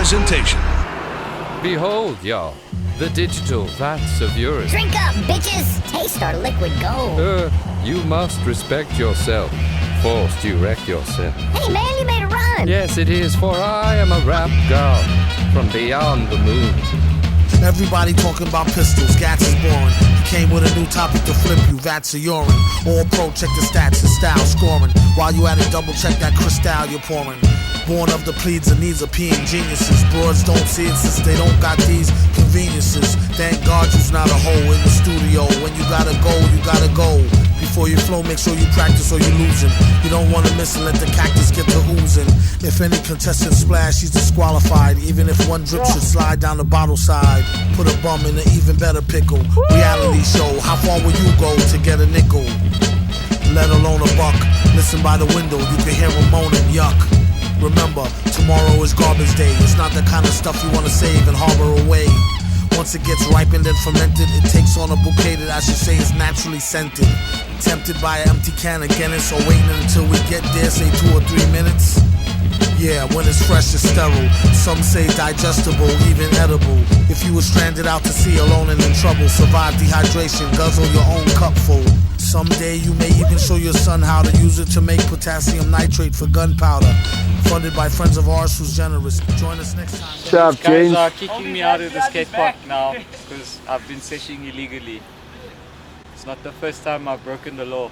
presentation. Behold, y'all, the digital vats of urine. Drink up, bitches! Taste our liquid gold. You must respect yourself. Forced you wreck yourself. Hey man, you made a rhyme! Yes, it is, for I am a rap god from beyond the moon. Everybody talking about pistols, Gats is boring. He came with a new topic to flip you, Vats of urine. All pro, check the stats and style scoring. While you at it, double check that crystal you're pouring. Born of the pleads and needs of peeing geniuses. Broads don't see it since they don't got these conveniences. Thank God you's not a hoe in the studio. When you gotta go, you gotta go. Before you flow, make sure you practice or you're losing. You don't wanna miss and let the cactus get to oozing. If any contestant splash, she's disqualified. Even if one drip should slide down the bottle side. Put a bum in an even better pickle. Reality show, how far will you go to get a nickel? Let alone a buck. Listen by the window, you can hear him moaning, yuck. Remember, tomorrow is garbage day. It's not the kind of stuff you wanna save and harbor away. Once it gets ripened and fermented, it takes on a bouquet that I should say is naturally scented. Tempted by an empty can of Guinness, or waiting until we get there, say 2 or 3 minutes. Yeah, when it's fresh, it's sterile. Some say digestible, even edible. If you were stranded out to sea alone and in trouble, survive dehydration, guzzle your own cupful. Someday you may even show your son how to use it to make potassium nitrate for gunpowder. Funded by friends of ours who's generous. Join us next time. Chap, Guys James. are kicking me out of the skate park now because I've been seshing illegally. It's not the first time I've broken the law.